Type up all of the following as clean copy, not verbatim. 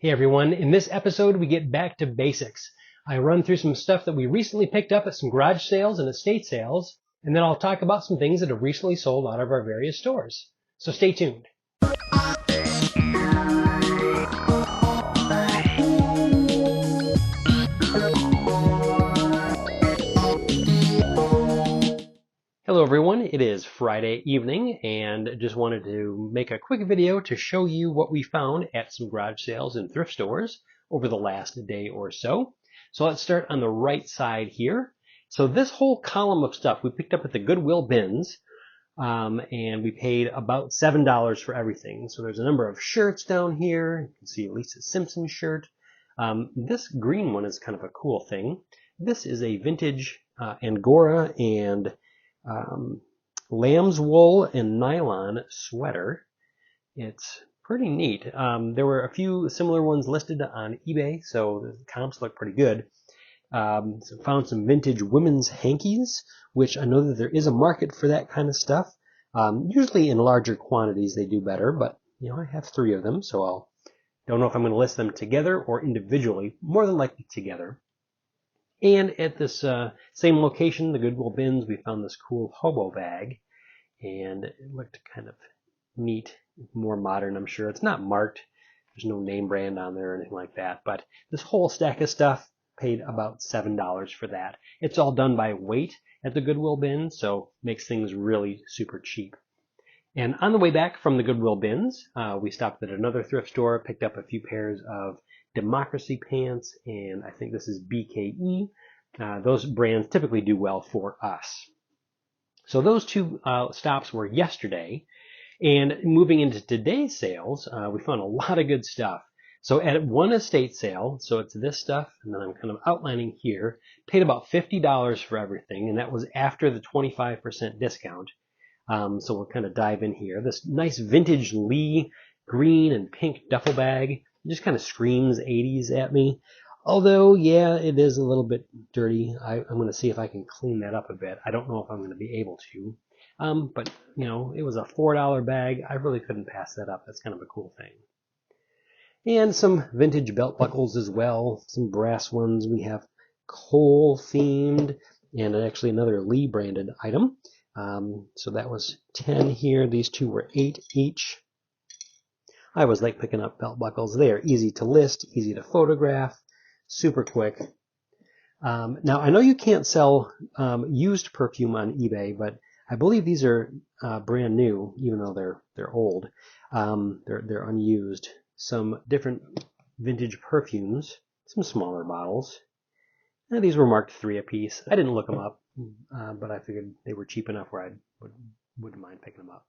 Hey everyone, in this episode we get back to basics. I run through some stuff that we recently picked up at some garage sales and estate sales, and then I'll talk about some things that have recently sold out of our various stores. So stay tuned. Hello everyone, it is Friday evening and just wanted to make a quick video to show you what we found at some garage sales and thrift stores over the last day or so. So let's start on the right side here. So this whole column of stuff we picked up at the Goodwill bins, and we paid about $7 for everything. So there's a number of shirts down here. You can see Lisa Simpson's shirt. This green one is kind of a cool thing. This is a vintage Angora and lamb's wool and nylon sweater. It's pretty neat. There were a few similar ones listed on eBay, so the comps look pretty good. So found some vintage women's hankies, which I know that there is a market for that kind of stuff. Usually in larger quantities they do better, but I have 3 of them, so I don't know if I'm going to list them together or individually, more than likely together. And at this same location, the Goodwill bins, we found this cool hobo bag, and it looked kind of neat, more modern, I'm sure. It's not marked. There's no name brand on there or anything like that, but this whole stack of stuff, paid about $7 for that. It's all done by weight at the Goodwill bin, so makes things really super cheap. And on the way back from the Goodwill bins, we stopped at another thrift store, picked up a few pairs of Democracy pants, and I think this is BKE. Those brands typically do well for us. So those 2 stops were yesterday, and moving into today's sales, we found a lot of good stuff. So at one estate sale, so it's this stuff, and then I'm kind of outlining here, paid about $50 for everything, and that was after the 25% discount. So we'll kind of dive in here. This nice vintage Lee green and pink duffel bag just kind of screams 80s at me. Although, yeah, it is a little bit dirty. I'm going to see if I can clean that up a bit. I don't know if I'm going to be able to. But, it was a $4 bag. I really couldn't pass that up. That's kind of a cool thing. And some vintage belt buckles as well. Some brass ones. We have coal themed and actually another Lee branded item. So that was 10 here. These 2 were 8 each. I always like picking up belt buckles. They are easy to list, easy to photograph, super quick. Now, I know you can't sell used perfume on eBay, but I believe these are brand new, even though they're old. They're unused. Some different vintage perfumes, some smaller bottles. Now, these were marked 3 apiece. I didn't look them up, but I figured they were cheap enough where I wouldn't mind picking them up.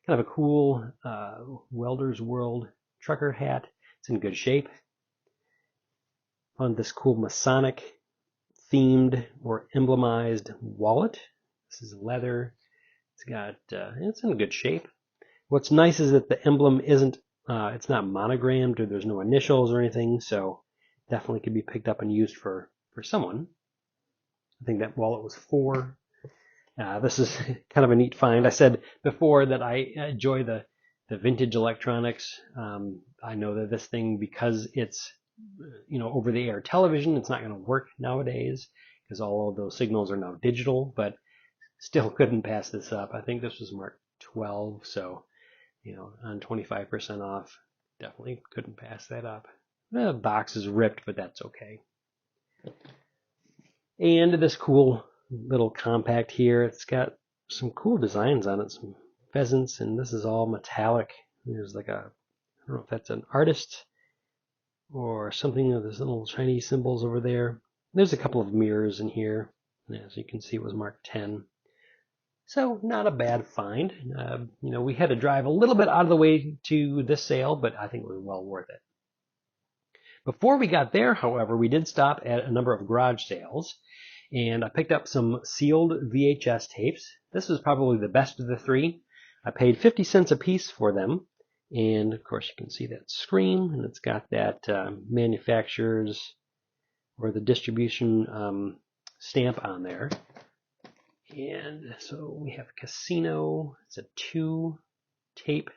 Kind of a cool Welder's World trucker hat. It's in good shape. Found this cool Masonic themed or emblemized wallet. This is leather. It's in good shape. What's nice is that the emblem isn't, it's not monogrammed, or there's no initials or anything, so definitely could be picked up and used for someone. I think that wallet was $4. This is kind of a neat find. I said before that I enjoy the vintage electronics. I know that this thing, because it's over-the-air television, it's not going to work nowadays because all of those signals are now digital, but still couldn't pass this up. I think this was marked 12, so on 25% off, definitely couldn't pass that up. The box is ripped, but that's okay. And this cool little compact here. It's got some cool designs on it, some pheasants, and this is all metallic. There's like I don't know if that's an artist or something of those little Chinese symbols over there. There's a couple of mirrors in here. As you can see, it was marked 10. So not a bad find. We had to drive a little bit out of the way to this sale, but I think it was well worth it. Before we got there, however, we did stop at a number of garage sales, and I picked up some sealed VHS tapes. This was probably the best of the 3. I paid 50 cents a piece for them, and of course you can see that screen, and it's got that manufacturer's or the distribution stamp on there. And so we have Casino. It's a 2 tape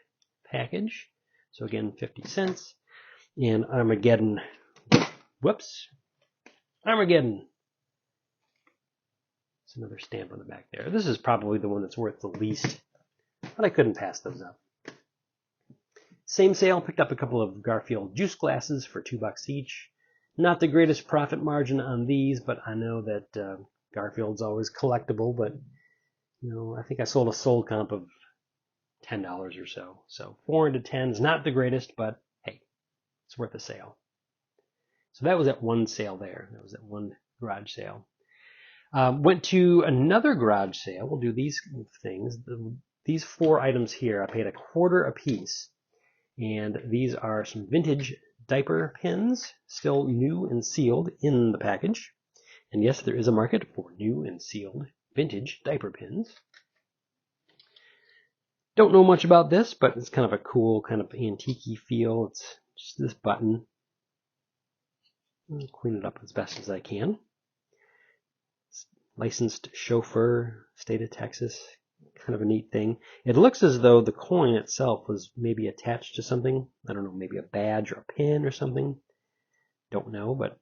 package. So again, 50 cents. And Armageddon. Whoops. Armageddon. It's another stamp on the back there. This is probably the one that's worth the least, but I couldn't pass those up. Same sale, picked up a couple of Garfield juice glasses for $2 each. Not the greatest profit margin on these, but I know that Garfield's always collectible, but I think I sold a sold comp of $10 or so. So 4 into 10 is not the greatest, but hey, it's worth a sale. So that was at one sale there. That was at one garage sale. Went to another garage sale. We'll do these things. These 4 items here, I paid $1/4 a piece. And these are some vintage diaper pins, still new and sealed in the package. And yes, there is a market for new and sealed vintage diaper pins. Don't know much about this, but it's kind of a cool, kind of antique-y feel. It's just this button. I'll clean it up as best as I can. It's licensed chauffeur, state of Texas. Kind of a neat thing. It looks as though the coin itself was maybe attached to something. I don't know, maybe a badge or a pin or something. Don't know, but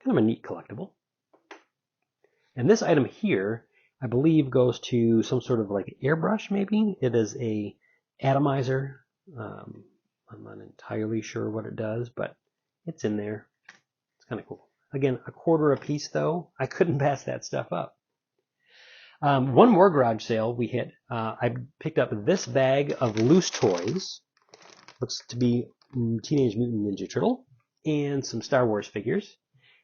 kind of a neat collectible. And this item here, I believe, goes to some sort of like airbrush, maybe. It is a atomizer. I'm not entirely sure what it does, but it's in there. It's kind of cool. Again, $1/4 a piece, though. I couldn't pass that stuff up. One more garage sale we hit. I picked up this bag of loose toys. Looks to be Teenage Mutant Ninja Turtle and some Star Wars figures.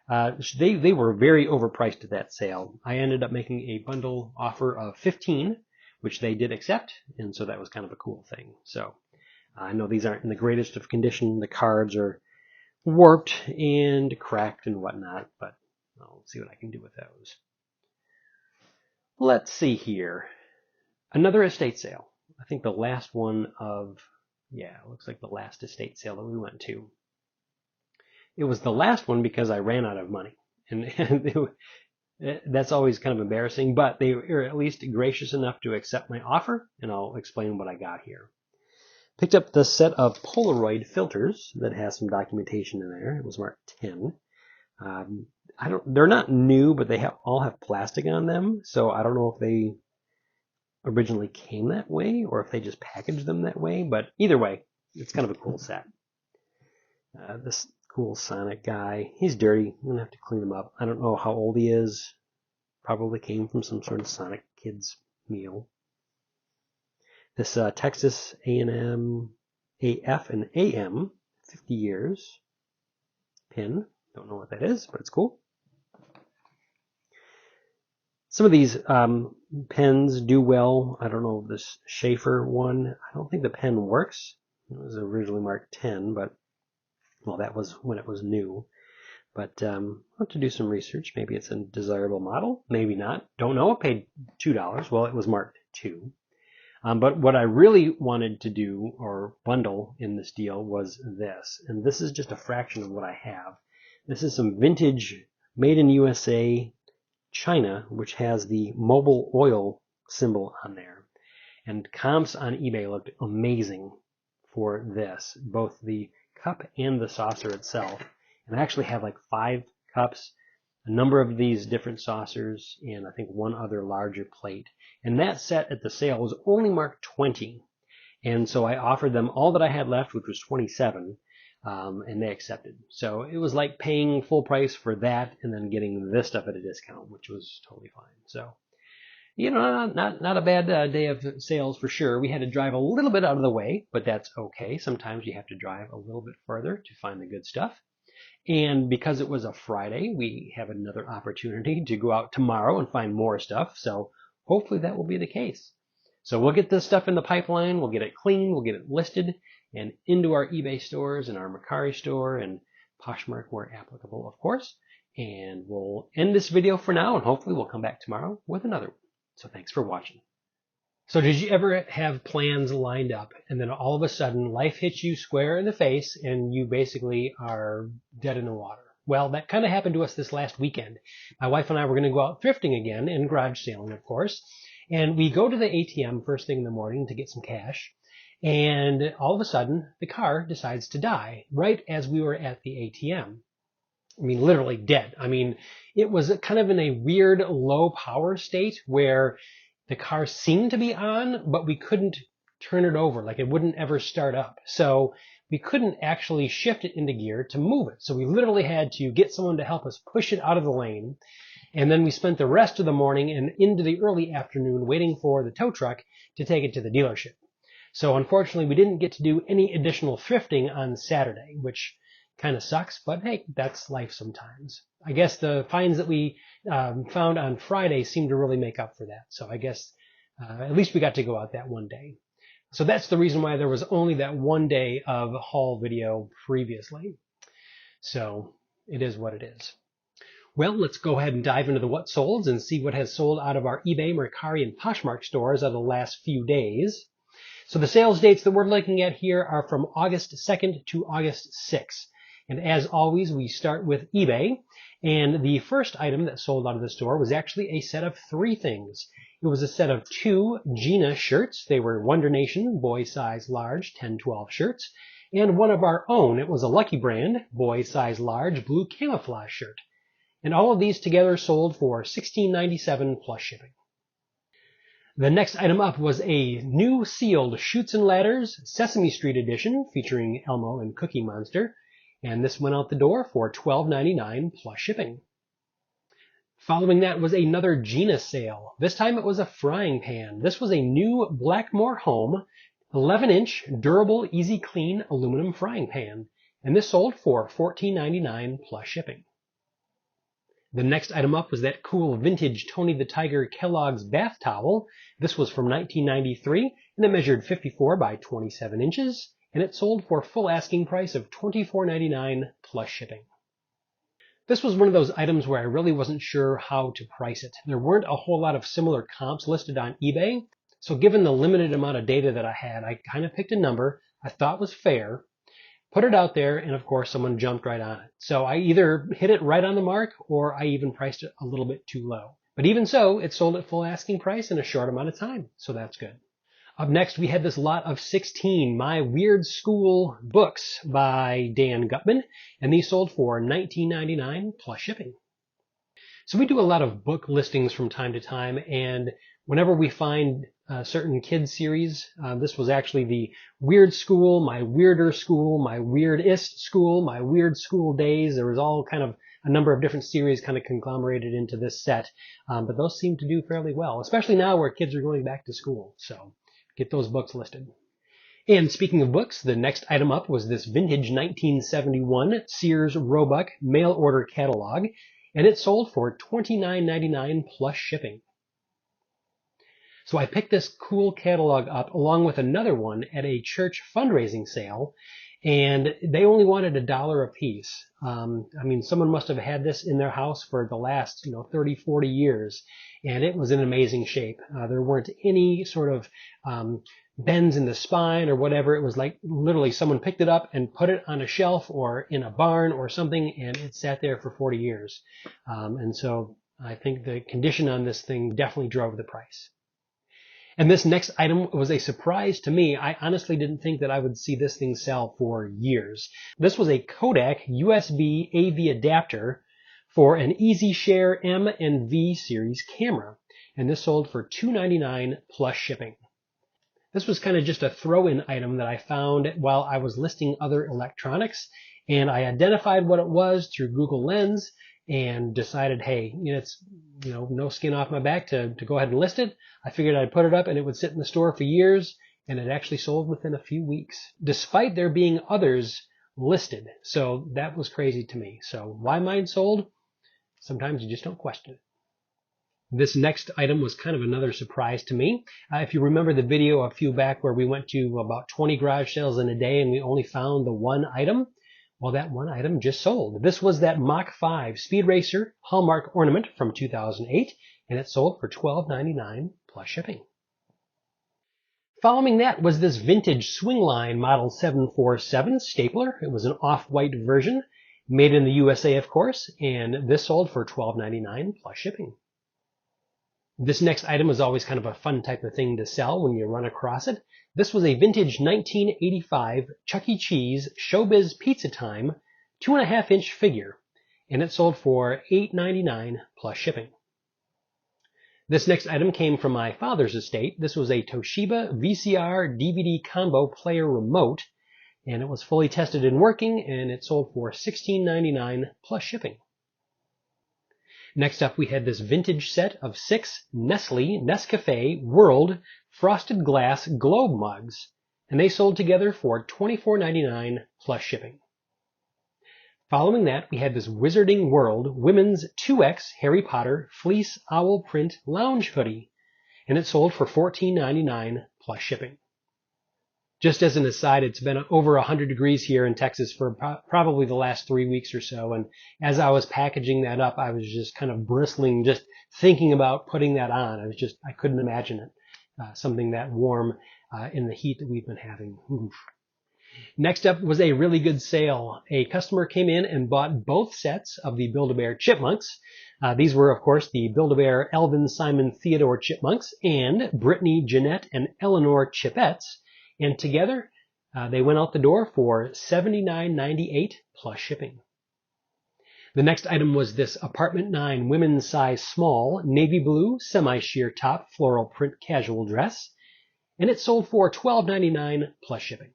They were very overpriced at that sale. I ended up making a bundle offer of 15, which they did accept, and so that was kind of a cool thing. So I know these aren't in the greatest of condition. The cards are warped and cracked and whatnot, but I'll see what I can do with those. Let's see here. Another estate sale. I think the last one of, it looks like the last estate sale that we went to. It was the last one because I ran out of money. And that's always kind of embarrassing, but they were at least gracious enough to accept my offer, and I'll explain what I got here. Picked up the set of Polaroid filters that has some documentation in there. It was marked 10. They're not new, but they all have plastic on them, so I don't know if they originally came that way or if they just packaged them that way, but either way, it's kind of a cool set. This cool Sonic guy, he's dirty. I'm going to have to clean him up. I don't know how old he is. Probably came from some sort of Sonic Kids meal. This Texas A&M, AF and AM, 50 years pin. Don't know what that is, but it's cool. Some of these pens do well. I don't know this Schaefer one. I don't think the pen works. It was originally marked 10, but, well, that was when it was new. But I'll have to do some research. Maybe it's a desirable model. Maybe not. Don't know. I paid $2. Well, it was marked 2. But what I really wanted to do or bundle in this deal was this. And this is just a fraction of what I have. This is some vintage made in USA China, which has the mobile oil symbol on there. And comps on eBay looked amazing for this, both the cup and the saucer itself. And I actually have like 5 cups, a number of these different saucers, and I think one other larger plate. And that set at the sale was only marked 20. And so I offered them all that I had left, which was 27, and they accepted. So it was like paying full price for that and then getting this stuff at a discount, which was totally fine. So, not a bad day of sales for sure. We had to drive a little bit out of the way, but that's okay. Sometimes you have to drive a little bit further to find the good stuff. And because it was a Friday, we have another opportunity to go out tomorrow and find more stuff. So hopefully that will be the case. So we'll get this stuff in the pipeline. We'll get it clean. We'll get it listed and into our eBay stores and our Mercari store and Poshmark where applicable, of course. And we'll end this video for now, and hopefully we'll come back tomorrow with another one. So thanks for watching. So did you ever have plans lined up and then all of a sudden life hits you square in the face and you basically are dead in the water? Well, that kind of happened to us this last weekend. My wife and I were going to go out thrifting again and garage selling, of course. And we go to the ATM first thing in the morning to get some cash. And all of a sudden, the car decides to die right as we were at the ATM. I mean, literally dead. I mean, it was kind of in a weird low power state where the car seemed to be on, but we couldn't turn it over. Like it wouldn't ever start up. So we couldn't actually shift it into gear to move it. So we literally had to get someone to help us push it out of the lane. And then we spent the rest of the morning and into the early afternoon waiting for the tow truck to take it to the dealership. So unfortunately, we didn't get to do any additional thrifting on Saturday, which kind of sucks, but hey, that's life sometimes. I guess the finds that we found on Friday seemed to really make up for that. So I guess at least we got to go out that one day. So that's the reason why there was only that one day of haul video previously. So it is what it is. Well, let's go ahead and dive into the what solds and see what has sold out of our eBay, Mercari, and Poshmark stores of the last few days. So the sales dates that we're looking at here are from August 2nd to August 6th. And as always, we start with eBay. And the first item that sold out of the store was actually a set of 3 things. It was a set of 2 Gina shirts. They were Wonder Nation, boy size large, 10-12 shirts. And one of our own. It was a Lucky Brand, boy size large, blue camouflage shirt. And all of these together sold for $16.97 plus shipping. The next item up was a new sealed Chutes and Ladders Sesame Street edition featuring Elmo and Cookie Monster. And this went out the door for $12.99 plus shipping. Following that was another Gina sale. This time it was a frying pan. This was a new Blackmore Home 11-inch durable easy clean aluminum frying pan. And this sold for $14.99 plus shipping. The next item up was that cool vintage Tony the Tiger Kellogg's bath towel. This was from 1993 and it measured 54 by 27 inches and it sold for full asking price of $24.99 plus shipping. This was one of those items where I really wasn't sure how to price it. There weren't a whole lot of similar comps listed on eBay, so given the limited amount of data that I had, I kind of picked a number I thought was fair, put it out there, and of course someone jumped right on it. So I either hit it right on the mark or I even priced it a little bit too low. But even so, it sold at full asking price in a short amount of time, so that's good. Up next, we had this lot of 16 My Weird School books by Dan Gutman, and these sold for $19.99 plus shipping. So we do a lot of book listings from time to time, and whenever we find certain kids series, this was actually the Weird School, My Weirder School, My Weirdest School, My Weird School Days. There was all kind of a number of different series kind of conglomerated into this set, but those seem to do fairly well, especially now where kids are going back to school. So get those books listed. And speaking of books, the next item up was this vintage 1971 Sears Roebuck mail order catalog, and it sold for $29.99 plus shipping. So I picked this cool catalog up along with another one at a church fundraising sale, and they only wanted $1 a piece. I mean, someone must have had this in their house for the last, 30, 40 years, and it was in amazing shape. There weren't any sort of bends in the spine or whatever. It was like literally someone picked it up and put it on a shelf or in a barn or something, and it sat there for 40 years. And so I think the condition on this thing definitely drove the price. And this next item was a surprise to me. I honestly didn't think that I would see this thing sell for years. This was a Kodak USB AV adapter for an EasyShare M and V series camera. And this sold for $2.99 plus shipping. This was kind of just a throw-in item that I found while I was listing other electronics. And I identified what it was through Google Lens and decided, hey, it's no skin off my back to go ahead and list it. I figured I'd put it up and it would sit in the store for years, and it actually sold within a few weeks, despite there being others listed. So that was crazy to me. So why mine sold? Sometimes you just don't question it. This next item was kind of another surprise to me. If you remember the video a few back where we went to about 20 garage sales in a day and we only found the one item, well, that one item just sold. This was that Mach 5 Speed Racer Hallmark ornament from 2008, and it sold for $12.99 plus shipping. Following that was this vintage Swingline Model 747 stapler. It was an off-white version, made in the USA, of course, and this sold for $12.99 plus shipping. This next item is always kind of a fun type of thing to sell when you run across it. This was a vintage 1985 Chuck E. Cheese Showbiz Pizza Time 2.5-inch figure, and it sold for $8.99 plus shipping. This next item came from my father's estate. This was a Toshiba VCR DVD combo player remote, and it was fully tested and working, and it sold for $16.99 plus shipping. Next up, we had this vintage set of 6 Nestle Nescafe World frosted glass globe mugs, and they sold together for $24.99 plus shipping. Following that, we had this Wizarding World Women's 2X Harry Potter Fleece Owl Print Lounge Hoodie, and it sold for $14.99 plus shipping. Just as an aside, it's been over 100 degrees here in Texas for probably the last 3 weeks or so, and as I was packaging that up, I was just kind of bristling just thinking about putting that on. I couldn't imagine it, something that warm in the heat that we've been having. Oof. Next up was a really good sale. A customer came in and bought both sets of the Build-A-Bear Chipmunks. These were, of course, the Build-A-Bear Elvin, Simon, Theodore Chipmunks and Brittany, Jeanette, and Eleanor Chipettes. And together, they went out the door for $79.98 plus shipping. The next item was this Apartment 9 women's size small navy blue semi-sheer top floral print casual dress, and it sold for $12.99 plus shipping.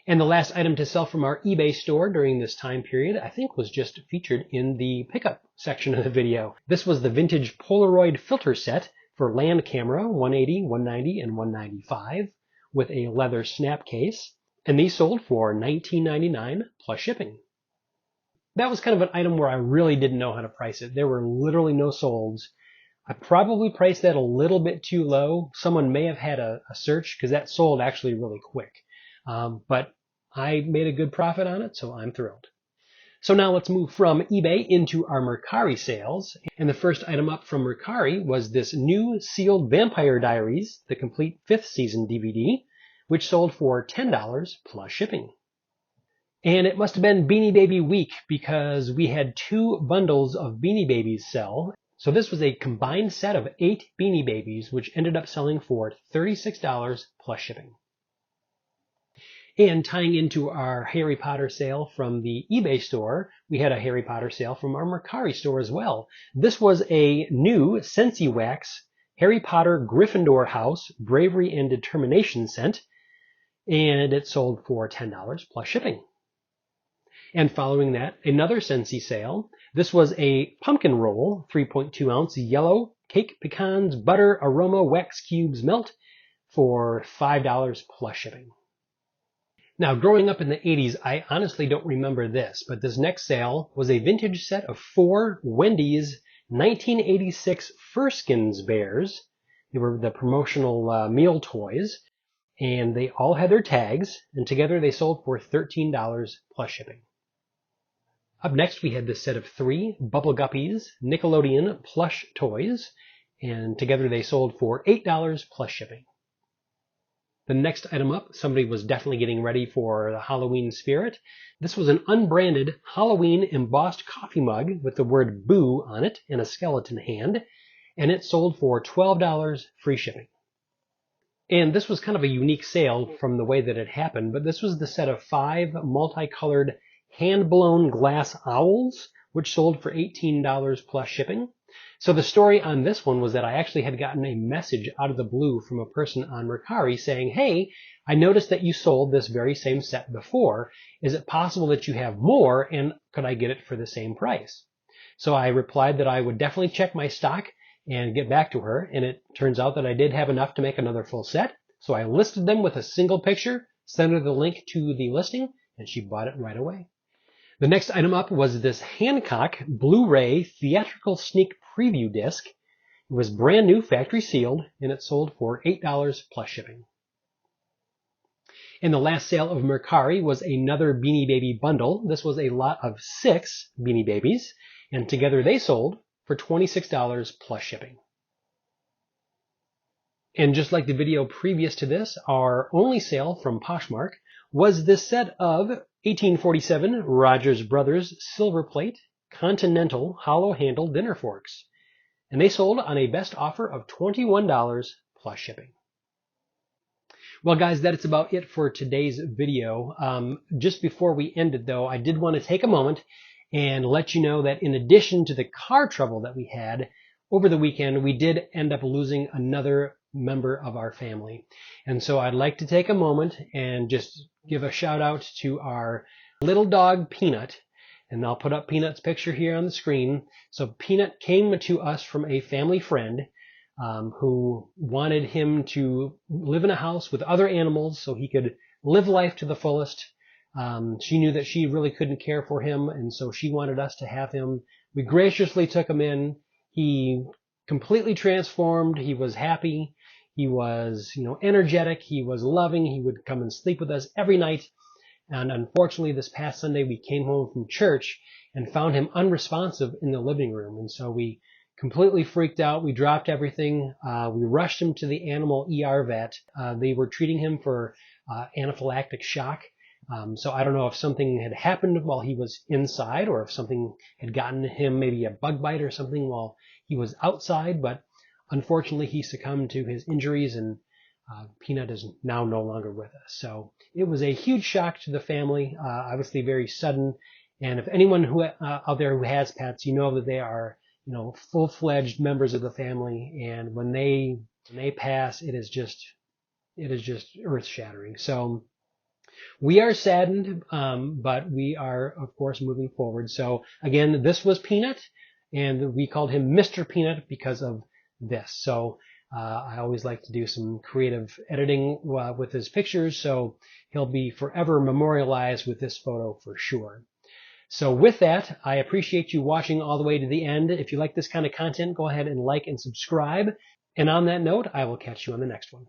And the last item to sell from our eBay store during this time period, I think, was just featured in the pickup section of the video. This was the vintage Polaroid filter set for land camera 180, 190, and 195 with a leather snap case, and these sold for $19.99 plus shipping. That was kind of an item where I really didn't know how to price it. There were literally no solds. I probably priced that a little bit too low. Someone may have had a search because that sold actually really quick. But I made a good profit on it, so I'm thrilled. So now let's move from eBay into our Mercari sales. And the first item up from Mercari was this new sealed Vampire Diaries, the complete 5th season DVD, which sold for $10 plus shipping. And it must have been Beanie Baby week because we had 2 bundles of Beanie Babies sell. So this was a combined set of 8 Beanie Babies, which ended up selling for $36 plus shipping. And tying into our Harry Potter sale from the eBay store, we had a Harry Potter sale from our Mercari store as well. This was a new Scentsy Wax Harry Potter Gryffindor House Bravery and Determination scent, and it sold for $10 plus shipping. And following that, another Scentsy sale. This was a pumpkin roll, 3.2 ounce yellow cake pecans butter aroma wax cubes melt for $5 plus shipping. Now, growing up in the 80s, I honestly don't remember this, but this next sale was a vintage set of 4 Wendy's 1986 Furskins bears. They were the promotional meal toys, and they all had their tags, and together they sold for $13 plus shipping. Up next, we had this set of 3 Bubble Guppies Nickelodeon plush toys, and together they sold for $8 plus shipping. The next item up, somebody was definitely getting ready for the Halloween spirit. This was an unbranded Halloween embossed coffee mug with the word boo on it and a skeleton hand, and it sold for $12 free shipping. And this was kind of a unique sale from the way that it happened, but this was the set of 5 multicolored hand-blown glass owls, which sold for $18 plus shipping. So the story on this one was that I actually had gotten a message out of the blue from a person on Mercari saying, hey, I noticed that you sold this very same set before. Is it possible that you have more, and could I get it for the same price? So I replied that I would definitely check my stock and get back to her, and it turns out that I did have enough to make another full set. So I listed them with a single picture, sent her the link to the listing, and she bought it right away. The next item up was this Hancock Blu-ray Theatrical Sneak Preview Disc. It was brand new, factory sealed, and it sold for $8 plus shipping. And the last sale of Mercari was another Beanie Baby bundle. This was a lot of 6 Beanie Babies, and together they sold for $26 plus shipping. And just like the video previous to this, our only sale from Poshmark was this set of 1847 Rogers Brothers Silver Plate Continental Hollow Handle Dinner Forks. and they sold on a best offer of $21 plus shipping. Well, guys, that's about it for today's video. Just before we ended, though, I did want to take a moment and let you know that in addition to the car trouble that we had over the weekend, we did end up losing another member of our family. And so I'd like to take a moment and just give a shout out to our little dog, Peanut. And I'll put up Peanut's picture here on the screen. So Peanut came to us from a family friend who wanted him to live in a house with other animals so he could live life to the fullest. She knew that she really couldn't care for him, and so she wanted us to have him. We graciously took him in. He completely transformed. He was happy. He was, energetic. He was loving. He would come and sleep with us every night. And unfortunately, this past Sunday, we came home from church and found him unresponsive in the living room. And so we completely freaked out. We dropped everything. We rushed him to the animal ER vet. They were treating him for anaphylactic shock. So I don't know if something had happened while he was inside or if something had gotten him, maybe a bug bite or something while he was outside. But unfortunately, he succumbed to his injuries, and Peanut is now no longer with us. So it was a huge shock to the family, obviously very sudden. And if anyone who out there who has pets, you know that they are, full-fledged members of the family. And when they pass, it is just earth-shattering. So we are saddened, but we are, of course, moving forward. So again, this was Peanut, and we called him Mr. Peanut because of this. So I always like to do some creative editing with his pictures, so he'll be forever memorialized with this photo for sure. So with that, I appreciate you watching all the way to the end. If you like this kind of content, go ahead and like and subscribe. And on that note, I will catch you on the next one.